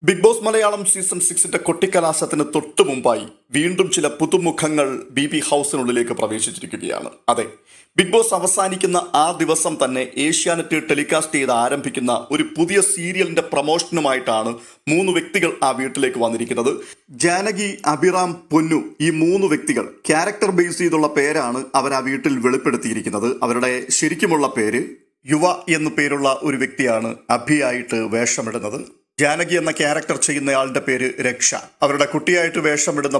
Big boss Malayalam season 6 കൊട്ടിക്കലാശത്തിന് തൊട്ടു മുമ്പായി വീണ്ടും ചില പുതുമുഖങ്ങൾ ബി ഹൗസിനുള്ളിലേക്ക് പ്രവേശിച്ചിരിക്കുകയാണ്. അതെ, ബിഗ് ബോസ് അവസാനിക്കുന്ന ആ ദിവസം തന്നെ ഏഷ്യാനെറ്റ് ടെലികാസ്റ്റ് ചെയ്ത് ആരംഭിക്കുന്ന ഒരു പുതിയ സീരിയലിന്റെ പ്രമോഷനുമായിട്ടാണ് 3 വ്യക്തികൾ ആ വീട്ടിലേക്ക് വന്നിരിക്കുന്നത്. ജാനകി, അഭിറാം, പൊന്നു, ഈ 3 വ്യക്തികൾ ക്യാരക്ടർ ബേസ് ചെയ്തുള്ള പേരാണ് അവർ ആ വീട്ടിൽ വെളിപ്പെടുത്തിയിരിക്കുന്നത്. അവരുടെ ശരിക്കുമുള്ള പേര് യുവ എന്നു പേരുള്ള ഒരു വ്യക്തിയാണ് അഭിയായിട്ട് വേഷമിടുന്നത്. ജാനകി എന്ന ക്യാരക്ടർ ചെയ്യുന്നയാളുടെ പേര് രക്ഷ. അവരുടെ കുട്ടിയായിട്ട് വേഷമിടുന്ന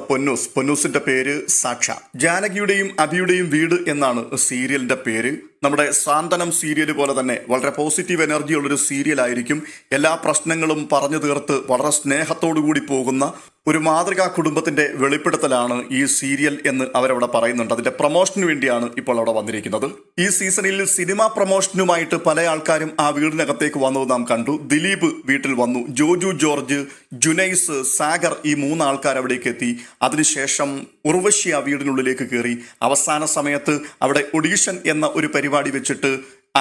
പൊന്നൂസിന്റെ പേര് സാക്ഷ. ജാനകിയുടെയും അഭിയുടെയും വീട് എന്നാണ് സീരിയലിന്റെ പേര്. നമ്മുടെ സാന്ത്വനം സീരിയൽ പോലെ തന്നെ വളരെ പോസിറ്റീവ് എനർജി ഉള്ളൊരു സീരിയലായിരിക്കും. എല്ലാ പ്രശ്നങ്ങളും പറഞ്ഞു തീർത്ത് വളരെ സ്നേഹത്തോടു കൂടി പോകുന്ന ഒരു മാതൃകാ കുടുംബത്തിന്റെ വെളിപ്പെടുത്തലാണ് ഈ സീരിയൽ എന്ന് അവരവിടെ പറയുന്നുണ്ട്. അതിന്റെ പ്രൊമോഷന് വേണ്ടിയാണ് ഇപ്പോൾ അവിടെ വന്നിരിക്കുന്നത്. ഈ സീസണിൽ സിനിമാ പ്രൊമോഷനുമായിട്ട് പല ആൾക്കാരും ആ വീടിനകത്തേക്ക് വന്നത് നാം കണ്ടു. ദിലീപ് വീട്ടിൽ വന്നു, ജോജു ജോർജ്, ജുനൈസ്, സാഗർ, ഈ 3 ആൾക്കാർ അവിടേക്ക് എത്തി. അതിനുശേഷം ഉർവശി ആ വീടിനുള്ളിലേക്ക് കയറി. അവസാന സമയത്ത് അവിടെ ഒഡീഷൻ എന്ന ഒരു പരിപാടി വെച്ചിട്ട്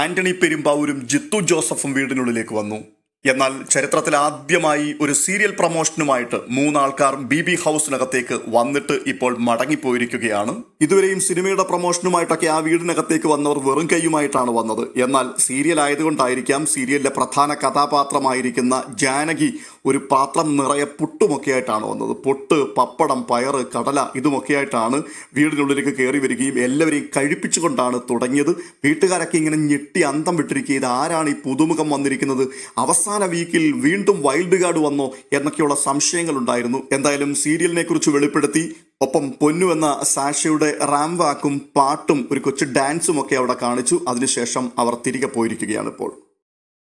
ആന്റണി പെരുമ്പാവൂരും ജിത്തു ജോസഫും വീടിനുള്ളിലേക്ക് വന്നു. എന്നാൽ ചരിത്രത്തിൽ ആദ്യമായി ഒരു സീരിയൽ പ്രൊമോഷനുമായിട്ട് 3 ആൾക്കാർ ബി ഹൗസിനകത്തേക്ക് വന്നിട്ട് ഇപ്പോൾ മടങ്ങിപ്പോയിരിക്കുകയാണ്. ഇതുവരെയും സിനിമയുടെ പ്രൊമോഷനുമായിട്ടൊക്കെ ആ വീടിനകത്തേക്ക് വന്നവർ വെറും കൈയുമായിട്ടാണ് വന്നത്. എന്നാൽ സീരിയൽ ആയതുകൊണ്ടായിരിക്കാം സീരിയലിലെ പ്രധാന കഥാപാത്രമായിരിക്കുന്ന ജാനകി ഒരു പാത്രം നിറയെ പുട്ടുമൊക്കെ ആയിട്ടാണ് വന്നത്. പൊട്ട്, പപ്പടം, പയറ്, കടല ഇതുമൊക്കെയായിട്ടാണ് വീടിനുള്ളിലേക്ക് കയറി വരികയും എല്ലാവരെയും കഴിപ്പിച്ചുകൊണ്ടാണ് തുടങ്ങിയത്. വീട്ടുകാരൊക്കെ ഇങ്ങനെ ഞെട്ടി അന്തം വിട്ടിരിക്കുക, ഇത് ആരാണ് ഈ പുതുമുഖം വന്നിരിക്കുന്നത്, അവസാന വീക്കിൽ വീണ്ടും വൈൽഡ് കാർഡ് വന്നോ എന്നൊക്കെയുള്ള സംശയങ്ങൾ ഉണ്ടായിരുന്നു. എന്തായാലും സീരിയലിനെ കുറിച്ച് വെളിപ്പെടുത്തി. ഒപ്പം പൊന്നു എന്ന സാഷയുടെ റാം വാക്കും പാട്ടും ഒരു കൊച്ചു ഡാൻസും ഒക്കെ അവിടെ കാണിച്ചു. അതിനുശേഷം അവർ തിരികെ പോയിരിക്കുകയാണ് ഇപ്പോൾ.